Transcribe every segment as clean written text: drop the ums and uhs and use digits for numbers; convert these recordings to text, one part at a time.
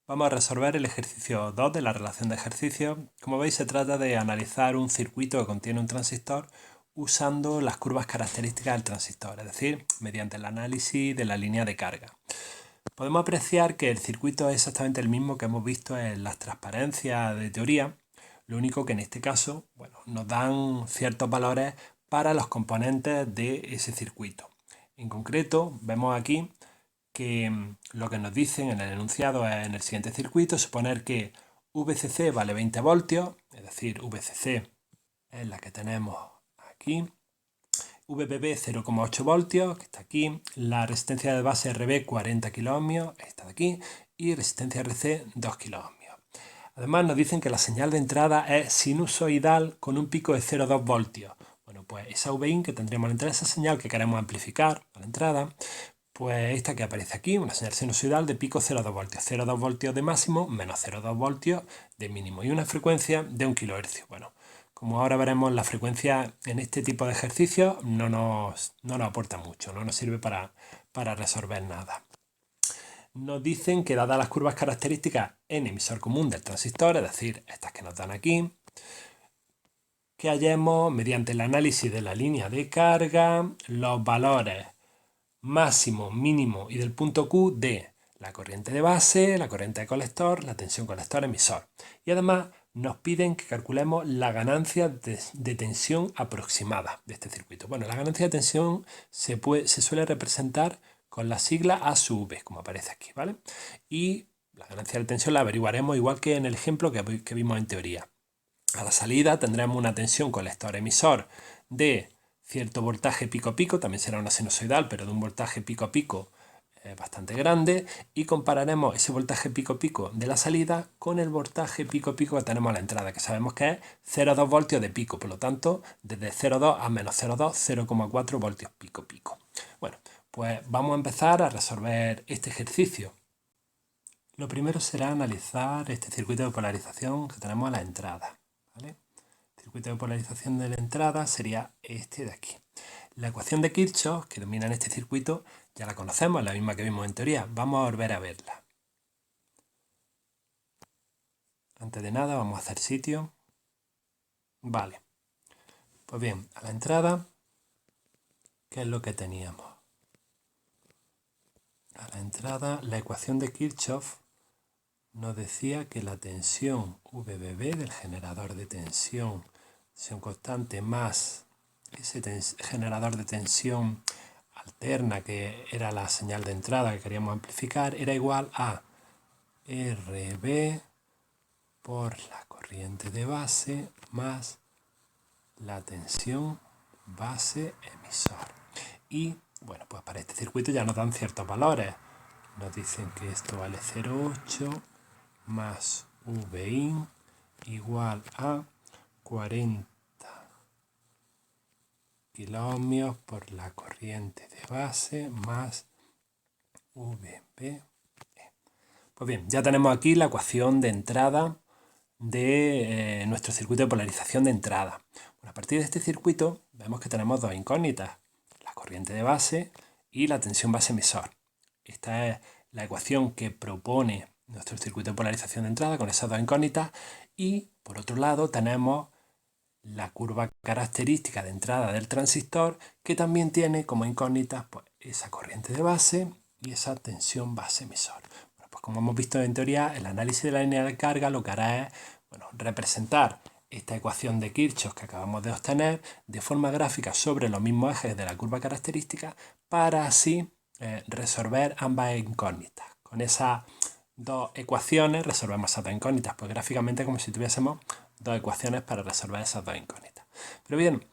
Vamos a resolver el ejercicio 2 de la relación de ejercicios. Como veis, se trata de analizar un circuito que contiene un transistor usando las curvas características del transistor, es decir, mediante el análisis de la línea de carga. Podemos apreciar que el circuito es exactamente el mismo que hemos visto en las transparencias de teoría, lo único que en este caso, nos dan ciertos valores para los componentes de ese circuito. En concreto, vemos aquí que lo que nos dicen en el enunciado es en el siguiente circuito, suponer que VCC vale 20 voltios, es decir, VCC es la que tenemos aquí, VBB 0,8 voltios, que está aquí, la resistencia de base RB 40 kiloohmios, esta de aquí, y resistencia RC 2 kiloohmios. Además nos dicen que la señal de entrada es sinusoidal con un pico de 0,2 voltios. Bueno, pues esa VIN que tendríamos entre esa señal que queremos amplificar a la entrada, pues esta que aparece aquí, una señal sinusoidal de pico 0,2 voltios. 0,2 voltios de máximo menos 0,2 voltios de mínimo y una frecuencia de 1 kHz. Bueno, como ahora veremos, la frecuencia en este tipo de ejercicios no nos aporta mucho, no nos sirve para resolver nada. Nos dicen que dadas las curvas características en emisor común del transistor, es decir, estas que nos dan aquí, que hallemos mediante el análisis de la línea de carga los valores máximo, mínimo y del punto Q de la corriente de base, la corriente de colector, la tensión colector-emisor. Y además nos piden que calculemos la ganancia de tensión aproximada de este circuito. Bueno, la ganancia de tensión se suele representar con la sigla A sub V, como aparece aquí, ¿vale? Y la ganancia de tensión la averiguaremos igual que en el ejemplo que vimos en teoría. A la salida tendremos una tensión colector-emisor de cierto voltaje pico a pico, también será una sinusoidal, pero de un voltaje pico a pico bastante grande, y compararemos ese voltaje pico a pico de la salida con el voltaje pico a pico que tenemos a la entrada, que sabemos que es 0,2 voltios de pico, por lo tanto, desde 0,2 a menos 0,2, 0,4 voltios pico a pico. Bueno, pues vamos a empezar a resolver este ejercicio. Lo primero será analizar este circuito de polarización que tenemos a la entrada, ¿vale? El circuito de polarización de la entrada sería este de aquí. La ecuación de Kirchhoff que domina en este circuito ya la conocemos, la misma que vimos en teoría. Vamos a volver a verla. Antes de nada vamos a hacer sitio. Vale. Pues bien, a la entrada, ¿qué es lo que teníamos? A la entrada, la ecuación de Kirchhoff nos decía que la tensión VBB del generador de tensión constante más ese generador de tensión alterna, que era la señal de entrada que queríamos amplificar, era igual a RB por la corriente de base más la tensión base emisor. Y bueno, pues para este circuito ya nos dan ciertos valores. Nos dicen que esto vale 0,8 más VIN igual a 40 kiloohmios por la corriente de base más VB. Pues bien, ya tenemos aquí la ecuación de entrada de nuestro circuito de polarización de entrada. Bueno, a partir de este circuito vemos que tenemos dos incógnitas, la corriente de base y la tensión base emisor. Esta es la ecuación que propone nuestro circuito de polarización de entrada con esas dos incógnitas, y por otro lado tenemos la curva característica de entrada del transistor, que también tiene como incógnitas pues, esa corriente de base y esa tensión base emisor. Bueno, pues como hemos visto en teoría, el análisis de la línea de carga lo que hará es representar esta ecuación de Kirchhoff que acabamos de obtener de forma gráfica sobre los mismos ejes de la curva característica, para así resolver ambas incógnitas. Con esas dos ecuaciones resolvemos esas dos incógnitas, pues gráficamente como si tuviésemos dos ecuaciones para resolver esas dos incógnitas. Pero bien,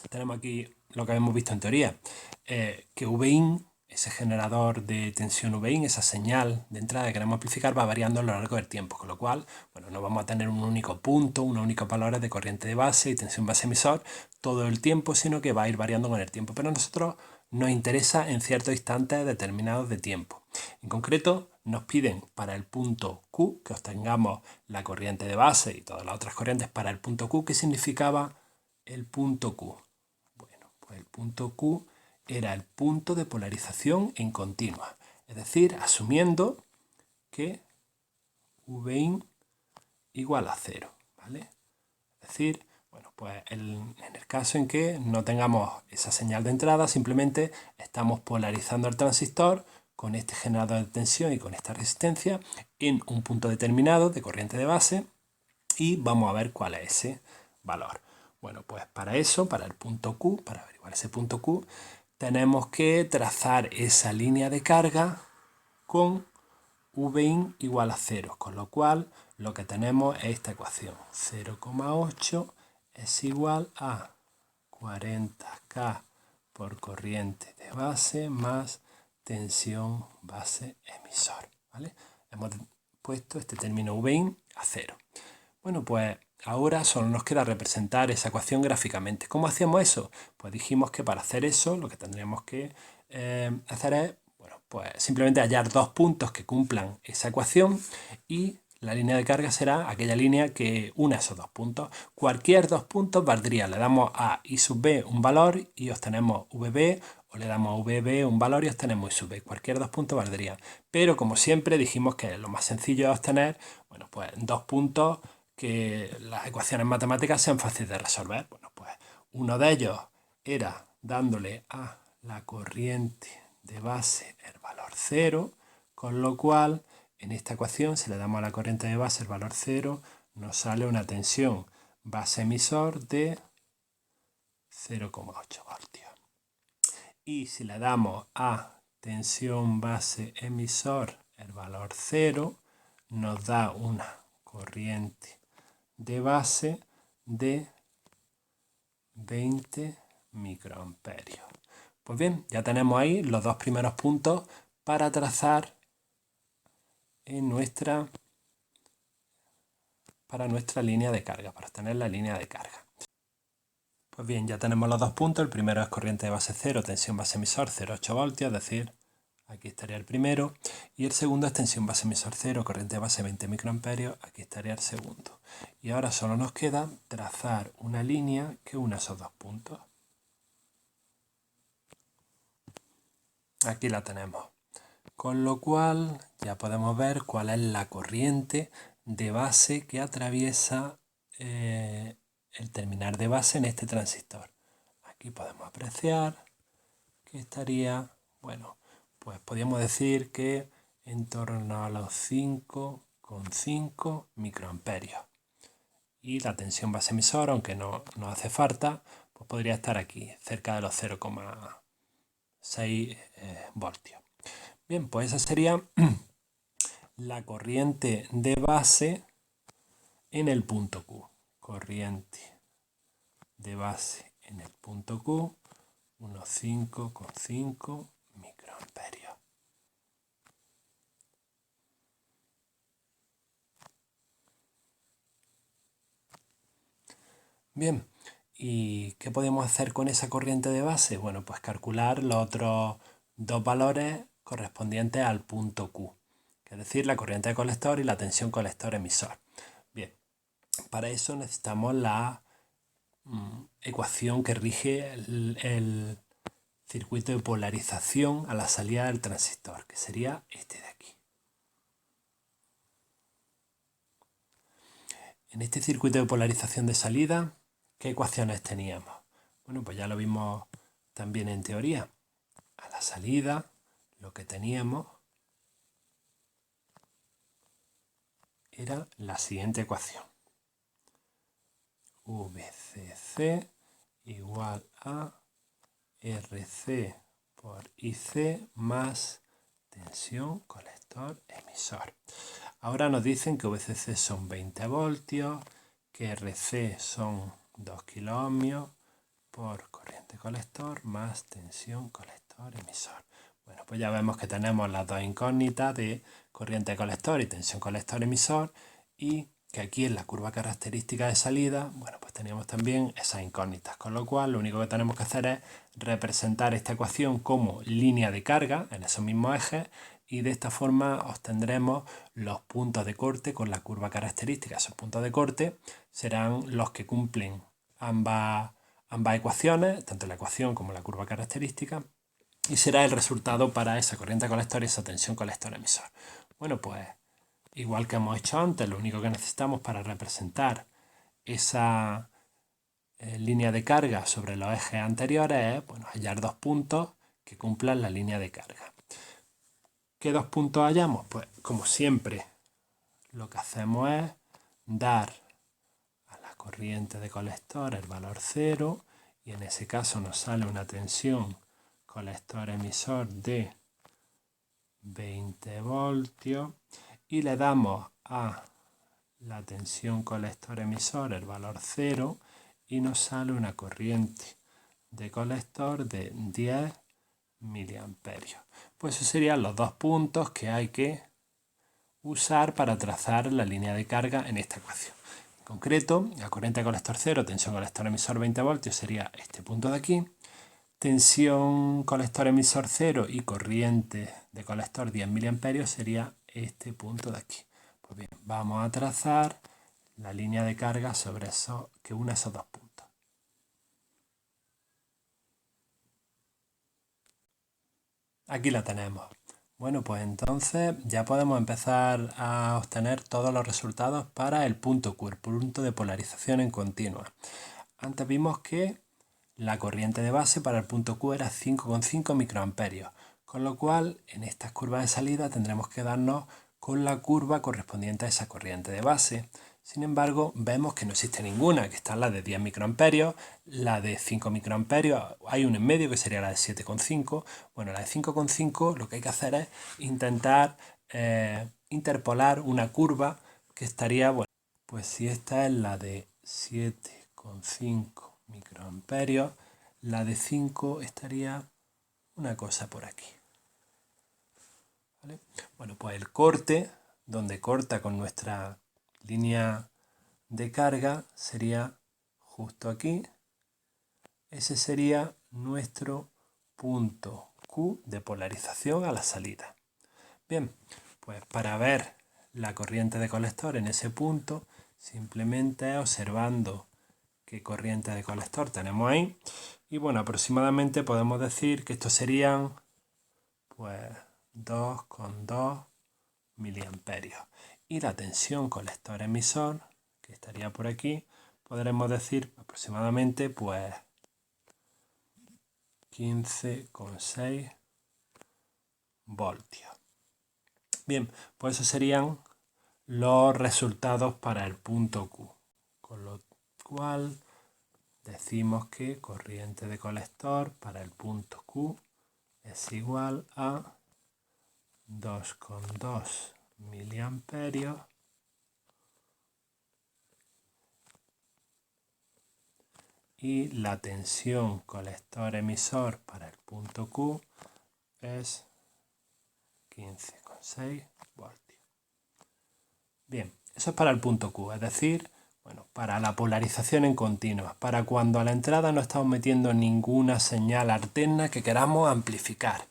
tenemos aquí lo que hemos visto en teoría, que VIN, ese generador de tensión VIN, esa señal de entrada que queremos amplificar, va variando a lo largo del tiempo, con lo cual no vamos a tener un único punto, unos únicos valores de corriente de base y tensión base emisor todo el tiempo, sino que va a ir variando con el tiempo. Pero a nosotros nos interesa en ciertos instantes determinados de tiempo. En concreto, nos piden para el punto Q que obtengamos la corriente de base y todas las otras corrientes para el punto Q. ¿Qué significaba el punto Q? Bueno, pues el punto Q era el punto de polarización en continua. Es decir, asumiendo que Vin igual a 0, ¿vale? Es decir, bueno, pues en el caso en que no tengamos esa señal de entrada, simplemente estamos polarizando el transistor con este generador de tensión y con esta resistencia en un punto determinado de corriente de base y vamos a ver cuál es ese valor. Bueno, pues para eso, para el punto Q, para averiguar ese punto Q, tenemos que trazar esa línea de carga con Vin igual a 0, con lo cual lo que tenemos es esta ecuación. 0,8 es igual a 40K por corriente de base más tensión base emisor, ¿vale? Hemos puesto este término Vin a 0. Bueno, pues ahora solo nos queda representar esa ecuación gráficamente. ¿Cómo hacíamos eso? Pues dijimos que para hacer eso lo que tendríamos que hacer es, bueno, pues simplemente hallar dos puntos que cumplan esa ecuación y la línea de carga será aquella línea que una esos dos puntos. Cualquier dos puntos valdría. Le damos a I sub B un valor y obtenemos VB, o le damos a VB un valor y obtenemos I sub B. Cualquier dos puntos valdría. Pero como siempre dijimos que lo más sencillo es obtener, bueno, pues dos puntos que las ecuaciones matemáticas sean fáciles de resolver. Bueno, pues uno de ellos era dándole a la corriente de base el valor 0, con lo cual en esta ecuación, si le damos a la corriente de base el valor 0, nos sale una tensión base emisor de 0,8 voltios. Y si le damos a tensión base emisor el valor 0, nos da una corriente de base de 20 microamperios. Pues bien, ya tenemos ahí los dos primeros puntos para trazar para nuestra línea de carga, para obtener la línea de carga. Pues bien, ya tenemos los dos puntos. El primero es corriente de base 0, tensión base emisor 0,8 voltios, es decir, aquí estaría el primero. Y el segundo es tensión base emisor 0, corriente de base 20 microamperios, aquí estaría el segundo. Y ahora solo nos queda trazar una línea que una esos dos puntos. Aquí la tenemos. Con lo cual ya podemos ver cuál es la corriente de base que atraviesa el terminal de base en este transistor. Aquí podemos apreciar que estaría, bueno, pues podríamos decir que en torno a los 5,5 microamperios. Y la tensión base emisor, aunque no hace falta, pues podría estar aquí, cerca de los 0,6 voltios. Bien, pues esa sería la corriente de base en el punto Q. Corriente de base en el punto Q, unos 5,5 microamperios. Bien, ¿y qué podemos hacer con esa corriente de base? Bueno, pues calcular los otros dos valores correspondientes al punto Q, es decir, la corriente de colector y la tensión colector-emisor. Bien, para eso necesitamos la ecuación que rige el circuito de polarización a la salida del transistor, que sería este de aquí. En este circuito de polarización de salida, ¿qué ecuaciones teníamos? Bueno, pues ya lo vimos también en teoría. A la salida, lo que teníamos era la siguiente ecuación. VCC igual a RC por IC más tensión colector emisor. Ahora nos dicen que VCC son 20 voltios, que RC son 2 kiloohmios por corriente colector más tensión colector emisor. Bueno, pues ya vemos que tenemos las dos incógnitas de corriente colector y tensión colector emisor y que aquí en la curva característica de salida, bueno, pues teníamos también esas incógnitas, con lo cual lo único que tenemos que hacer es representar esta ecuación como línea de carga en esos mismos ejes y de esta forma obtendremos los puntos de corte con la curva característica. Esos puntos de corte serán los que cumplen ambas ecuaciones, tanto la ecuación como la curva característica, y será el resultado para esa corriente colector y esa tensión colector emisor. Bueno, pues igual que hemos hecho antes, lo único que necesitamos para representar esa línea de carga sobre los ejes anteriores es hallar dos puntos que cumplan la línea de carga. ¿Qué dos puntos hallamos? Pues como siempre lo que hacemos es dar a la corriente de colector el valor 0 y en ese caso nos sale una tensión colector-emisor de 20 voltios y le damos a la tensión colector-emisor el valor 0 y nos sale una corriente de colector de 10 miliamperios. Pues esos serían los dos puntos que hay que usar para trazar la línea de carga en esta ecuación. En concreto, la corriente de colector 0, tensión colector-emisor 20 voltios sería este punto de aquí. Tensión colector-emisor 0 y corriente de colector 10 miliamperios sería este punto de aquí. Pues bien, vamos a trazar la línea de carga sobre eso que une esos dos puntos. Aquí la tenemos. Bueno, pues entonces ya podemos empezar a obtener todos los resultados para el punto Q, el punto de polarización en continua. Antes vimos que la corriente de base para el punto Q era 5,5 microamperios, con lo cual en estas curvas de salida tendremos que darnos con la curva correspondiente a esa corriente de base. Sin embargo, vemos que no existe ninguna, que está la de 10 microamperios, la de 5 microamperios, hay una en medio que sería la de 7,5. Bueno, la de 5,5 lo que hay que hacer es intentar interpolar una curva que estaría, bueno, pues si esta es la de 7,5 microamperios, la de 5 estaría una cosa por aquí. ¿Vale? Bueno, pues el corte, donde corta con nuestra línea de carga, sería justo aquí. Ese sería nuestro punto Q de polarización a la salida. Bien, pues para ver la corriente de colector en ese punto, simplemente observando qué corriente de colector tenemos ahí. Y bueno, aproximadamente podemos decir que estos serían pues 2,2 miliamperios. Y la tensión colector-emisor, que estaría por aquí, podremos decir aproximadamente pues 15,6 voltios. Bien, pues esos serían los resultados para el punto Q, con lo cual decimos que corriente de colector para el punto Q es igual a 2,2 miliamperios y la tensión colector-emisor para el punto Q es 15,6 voltios. Bien, eso es para el punto Q, es decir, bueno, para la polarización en continua, para cuando a la entrada no estamos metiendo ninguna señal alterna que queramos amplificar.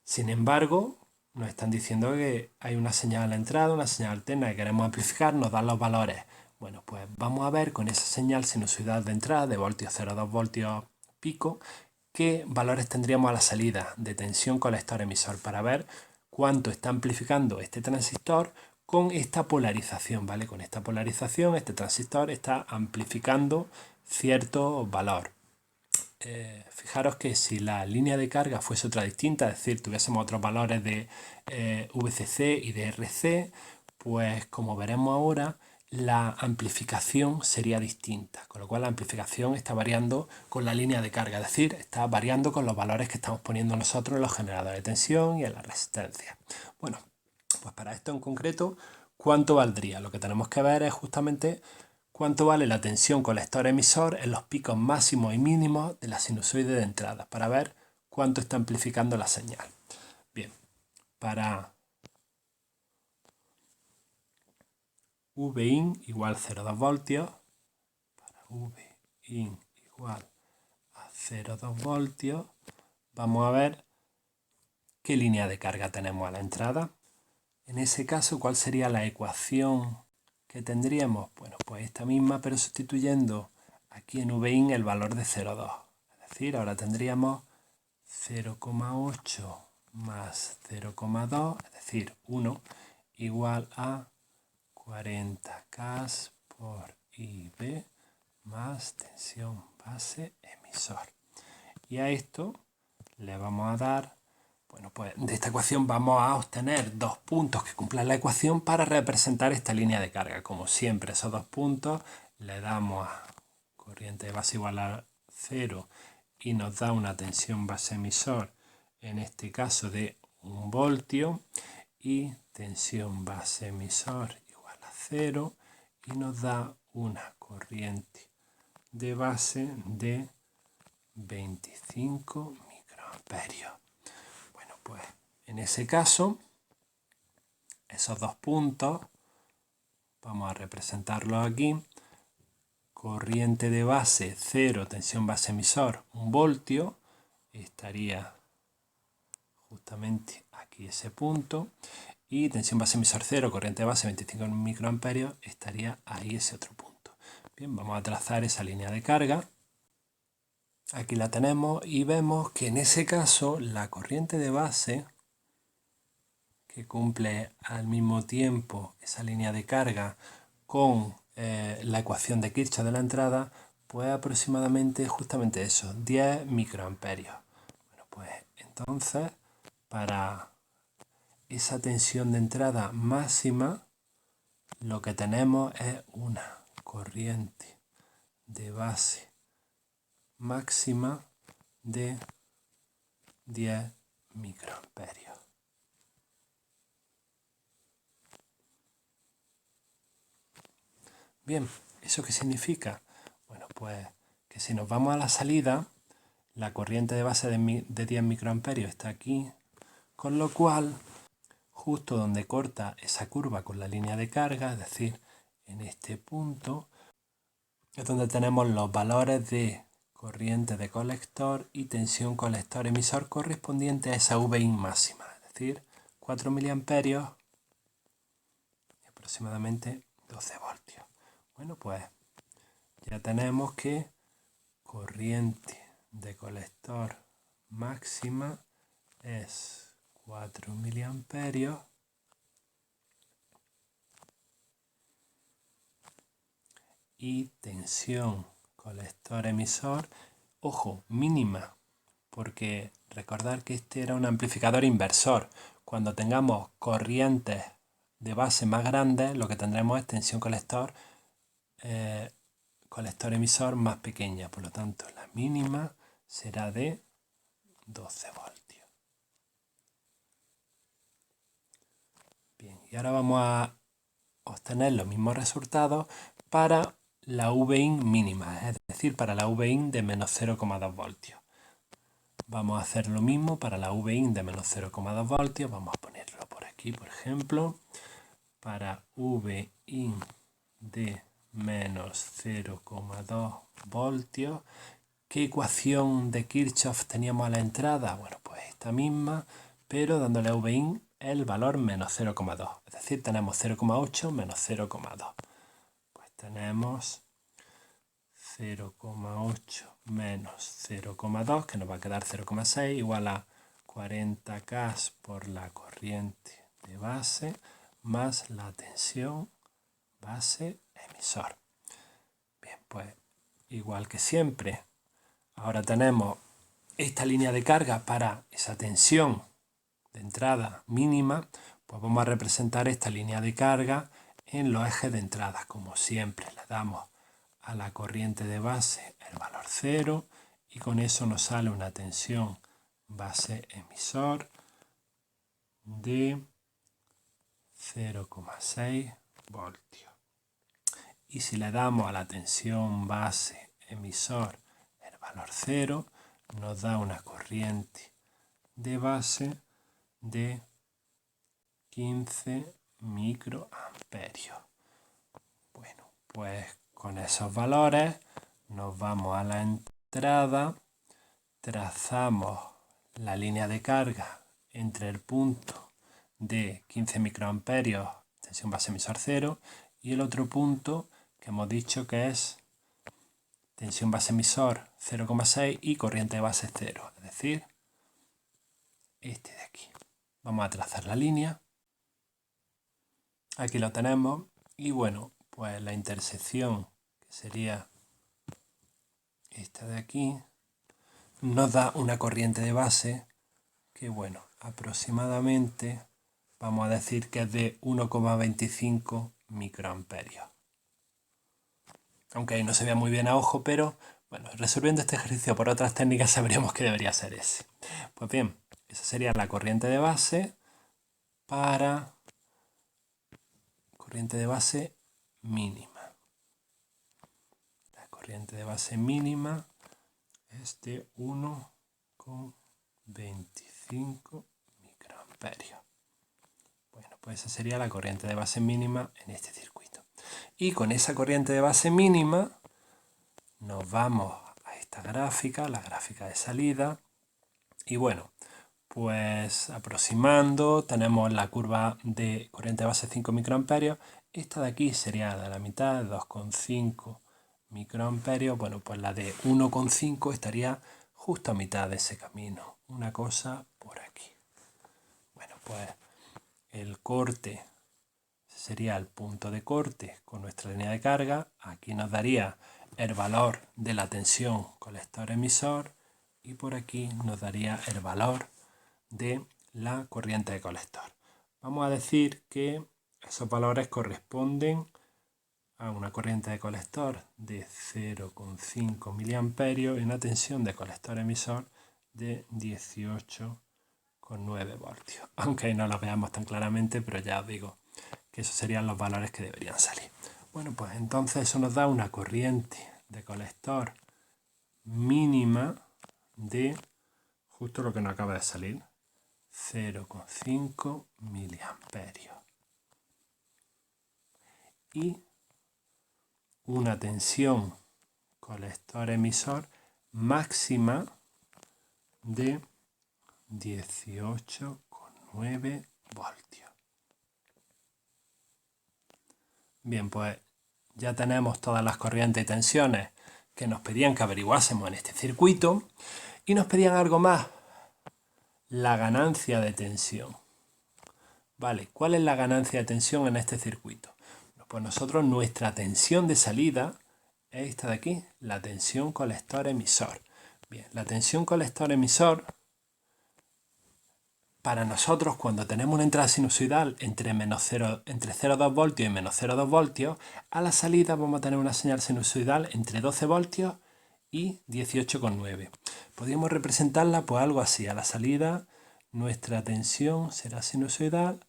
Sin embargo, nos están diciendo que hay una señal a la entrada, una señal alterna que queremos amplificar, nos dan los valores. Bueno, pues vamos a ver con esa señal sinusoidal de entrada de voltios 0,2 voltios pico, qué valores tendríamos a la salida de tensión colector-emisor para ver cuánto está amplificando este transistor con esta polarización, ¿vale? Con esta polarización este transistor está amplificando cierto valor. Fijaros que si la línea de carga fuese otra distinta, es decir, tuviésemos otros valores de VCC y de RC, pues como veremos ahora, la amplificación sería distinta, con lo cual la amplificación está variando con la línea de carga, es decir, está variando con los valores que estamos poniendo nosotros en los generadores de tensión y en la resistencia. Bueno, pues para esto en concreto, ¿cuánto valdría? Lo que tenemos que ver es justamente cuánto vale la tensión colector-emisor en los picos máximos y mínimos de la sinusoide de entrada, para ver cuánto está amplificando la señal. Bien, para Vin igual 0,2 voltios, para Vin igual a 0,2 voltios, vamos a ver qué línea de carga tenemos a la entrada. En ese caso, ¿cuál sería la ecuación que tendríamos? Bueno, pues esta misma, pero sustituyendo aquí en Vin el valor de 0,2. Es decir, ahora tendríamos 0,8 más 0,2, es decir, 1. igual a 40K por IB más tensión base emisor. Y a esto le vamos a dar, bueno, pues de esta ecuación vamos a obtener dos puntos que cumplan la ecuación para representar esta línea de carga. Como siempre, esos dos puntos le damos a corriente de base igual a 0 y nos da una tensión base emisor, en este caso de 1 voltio, y tensión base emisor igual a 0 y nos da una corriente de base de 25 microamperios. Bueno, pues en ese caso, esos dos puntos, vamos a representarlos aquí. Corriente de base 0, tensión base emisor 1 voltio, estaría justamente aquí ese punto. Y tensión base emisor 0, corriente de base 25 microamperios, estaría ahí ese otro punto. Bien, vamos a trazar esa línea de carga. Aquí la tenemos y vemos que en ese caso la corriente de base, que cumple al mismo tiempo esa línea de carga con la ecuación de Kirchhoff de la entrada, pues aproximadamente justamente eso, 10 microamperios. Bueno, pues entonces para esa tensión de entrada máxima, lo que tenemos es una corriente de base máxima de 10 microamperios. Bien, ¿eso qué significa? Bueno, pues que si nos vamos a la salida, la corriente de base de 10 microamperios está aquí, con lo cual, justo donde corta esa curva con la línea de carga, es decir, en este punto, es donde tenemos los valores de corriente de colector y tensión colector emisor correspondiente a esa VIN máxima, es decir, 4 miliamperios y aproximadamente 12 voltios. Bueno, pues ya tenemos que corriente de colector máxima es 4 miliamperios y tensión colector emisor, ojo, mínima, porque recordar que este era un amplificador inversor. Cuando tengamos corrientes de base más grandes, lo que tendremos es tensión colector emisor más pequeña, por lo tanto la mínima será de 12 voltios. Bien, y ahora vamos a obtener los mismos resultados para la VIN mínima, es decir, para la VIN de menos 0,2 voltios. Vamos a hacer lo mismo para la VIN de menos 0,2 voltios, vamos a ponerlo por aquí, por ejemplo, para VIN de menos 0,2 voltios. ¿Qué ecuación de Kirchhoff teníamos a la entrada? Bueno, pues esta misma, pero dándole a VIN el valor menos 0,2. Es decir, tenemos 0,8 menos 0,2. Pues tenemos 0,8 menos 0,2, que nos va a quedar 0,6, igual a 40K por la corriente de base más la tensión base emisor. Bien, pues igual que siempre, ahora tenemos esta línea de carga para esa tensión de entrada mínima, pues vamos a representar esta línea de carga en los ejes de entrada. Como siempre, le damos a la corriente de base el valor 0 y con eso nos sale una tensión base emisor de 0,6 voltios. Y si le damos a la tensión base emisor el valor 0, nos da una corriente de base de 15 microamperios. Bueno, pues con esos valores nos vamos a la entrada, trazamos la línea de carga entre el punto de 15 microamperios, tensión base emisor 0, y el otro punto que hemos dicho que es tensión base emisor 0,6 y corriente de base 0, es decir, este de aquí. Vamos a trazar la línea. Aquí lo tenemos y bueno, pues la intersección, que sería esta de aquí, nos da una corriente de base que bueno, aproximadamente vamos a decir que es de 1,25 microamperios. Aunque ahí no se vea muy bien a ojo, pero bueno, resolviendo este ejercicio por otras técnicas sabríamos que debería ser ese. Pues bien, esa sería la corriente de base para corriente de base mínima. La corriente de base mínima es de 1,25 microamperios. Bueno, pues esa sería la corriente de base mínima en este circuito. Y con esa corriente de base mínima nos vamos a esta gráfica, la gráfica de salida. Y bueno, pues aproximando tenemos la curva de corriente de base 5 microamperios. Esta de aquí sería de la mitad, de 2,5 microamperios. Bueno, pues la de 1,5 estaría justo a mitad de ese camino. Una cosa por aquí. Bueno, pues el corte sería el punto de corte con nuestra línea de carga. Aquí nos daría el valor de la tensión colector-emisor y por aquí nos daría el valor de la corriente de colector. Vamos a decir que esos valores corresponden a una corriente de colector de 0,5 mA y una tensión de colector-emisor de 18,9 voltios. Aunque ahí no lo veamos tan claramente, pero ya os digo que esos serían los valores que deberían salir. Bueno, pues entonces eso nos da una corriente de colector mínima de justo lo que nos acaba de salir, 0,5 miliamperios. Y una tensión colector-emisor máxima de 18,9 voltios. Bien, pues ya tenemos todas las corrientes y tensiones que nos pedían que averiguásemos en este circuito y nos pedían algo más, la ganancia de tensión. Vale, ¿cuál es la ganancia de tensión en este circuito? Bueno, pues nosotros nuestra tensión de salida es esta de aquí, la tensión colector-emisor. Bien, la tensión colector-emisor para nosotros cuando tenemos una entrada sinusoidal entre 0,2 voltios y menos 0,2 voltios, a la salida vamos a tener una señal sinusoidal entre 12 voltios y 18,9. Podríamos representarla pues algo así, a la salida nuestra tensión será sinusoidal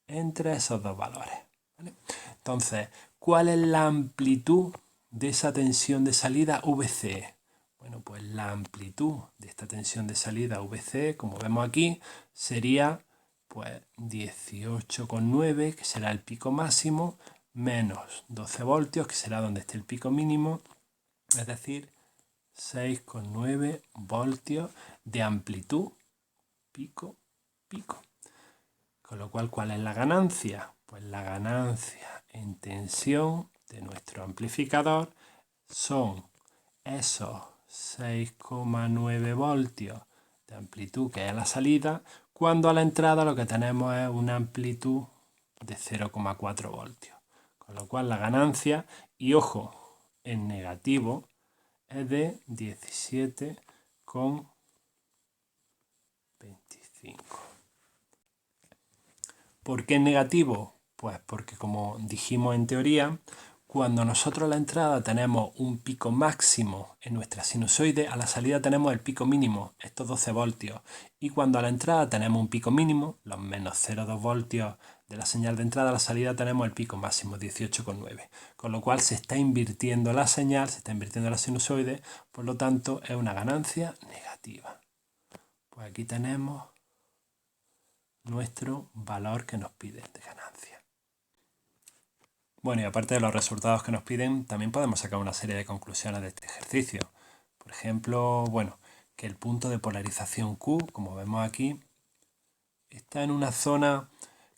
entre esos dos valores. ¿Vale? Entonces, ¿cuál es la amplitud de esa tensión de salida VCE? Bueno, pues la amplitud de esta tensión de salida VCE, como vemos aquí, sería pues 18,9, que será el pico máximo, menos 12 voltios, que será donde esté el pico mínimo, es decir, 6,9 voltios de amplitud pico. Con lo cual, ¿cuál es la ganancia? Pues la ganancia en tensión de nuestro amplificador son esos 6,9 voltios de amplitud que es la salida, cuando a la entrada lo que tenemos es una amplitud de 0,4 voltios. Con lo cual la ganancia, y ojo, en negativo, es de 17,25. ¿Por qué es negativo? Pues porque, como dijimos en teoría, cuando nosotros a la entrada tenemos un pico máximo en nuestra sinusoide, a la salida tenemos el pico mínimo, estos 12 voltios. Y cuando a la entrada tenemos un pico mínimo, los menos 0,2 voltios de la señal de entrada, a la salida tenemos el pico máximo, 18,9. Con lo cual se está invirtiendo la señal, se está invirtiendo la sinusoide, por lo tanto es una ganancia negativa. Pues aquí tenemos nuestro valor que nos piden de ganancia. Bueno, y aparte de los resultados que nos piden, también podemos sacar una serie de conclusiones de este ejercicio. Por ejemplo, bueno, que el punto de polarización Q, como vemos aquí, está en una zona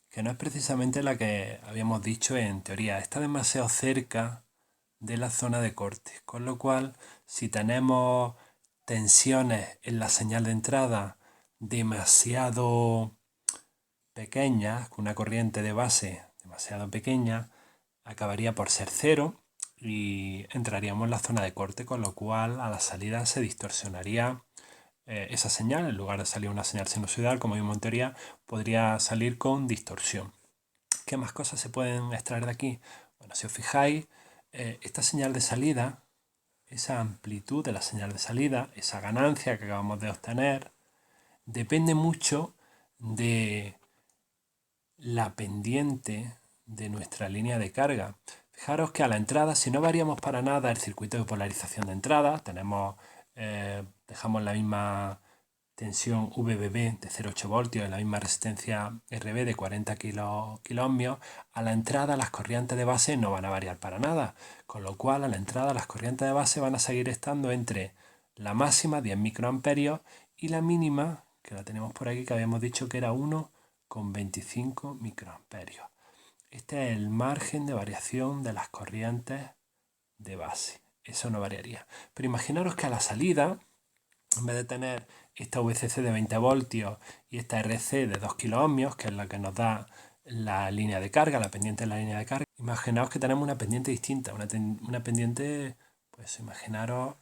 que no es precisamente la que habíamos dicho en teoría. Está demasiado cerca de la zona de corte, con lo cual, si tenemos tensiones en la señal de entrada demasiado pequeñas, con una corriente de base demasiado pequeña, acabaría por ser 0 y entraríamos en la zona de corte, con lo cual a la salida se distorsionaría esa señal. En lugar de salir una señal sinusoidal, como vimos en teoría, podría salir con distorsión. ¿Qué más cosas se pueden extraer de aquí? Bueno, si os fijáis, esta señal de salida, esa amplitud de la señal de salida, esa ganancia que acabamos de obtener, depende mucho de la pendiente de nuestra línea de carga. Fijaros que a la entrada, si no variamos para nada el circuito de polarización de entrada, dejamos la misma tensión VBB de 0,8 voltios y la misma resistencia RB de 40 kiloohmios, a la entrada las corrientes de base no van a variar para nada, con lo cual a la entrada las corrientes de base van a seguir estando entre la máxima, 10 microamperios, y la mínima, que la tenemos por aquí, que habíamos dicho que era 1,25 microamperios. Este es el margen de variación de las corrientes de base. Eso no variaría. Pero imaginaros que a la salida, en vez de tener esta VCC de 20 voltios y esta RC de 2 kiloohmios, que es la que nos da la línea de carga, la pendiente de la línea de carga, imaginaos que tenemos una pendiente distinta, una pendiente, pues imaginaros,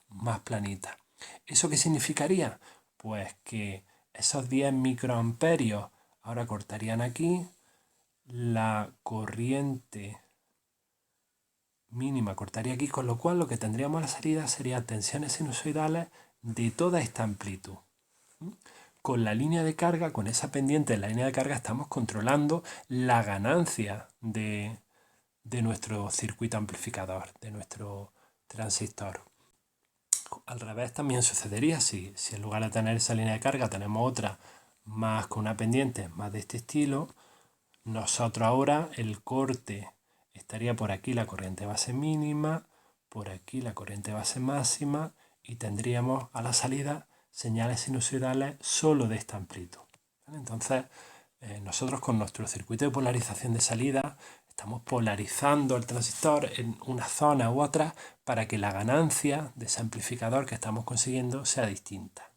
más planita. ¿Eso qué significaría? Pues que esos 10 microamperios ahora cortarían aquí, la corriente mínima cortaría aquí, con lo cual lo que tendríamos a la salida serían tensiones sinusoidales de toda esta amplitud. Con la línea de carga, con esa pendiente de la línea de carga, estamos controlando la ganancia de nuestro circuito amplificador, de nuestro transistor. Al revés también sucedería si en lugar de tener esa línea de carga tenemos otra más con una pendiente más de este estilo. Nosotros ahora el corte estaría por aquí la corriente base mínima, por aquí la corriente base máxima, y tendríamos a la salida señales sinusoidales solo de esta amplitud. ¿Vale? Entonces, nosotros con nuestro circuito de polarización de salida estamos polarizando el transistor en una zona u otra para que la ganancia de ese amplificador que estamos consiguiendo sea distinta.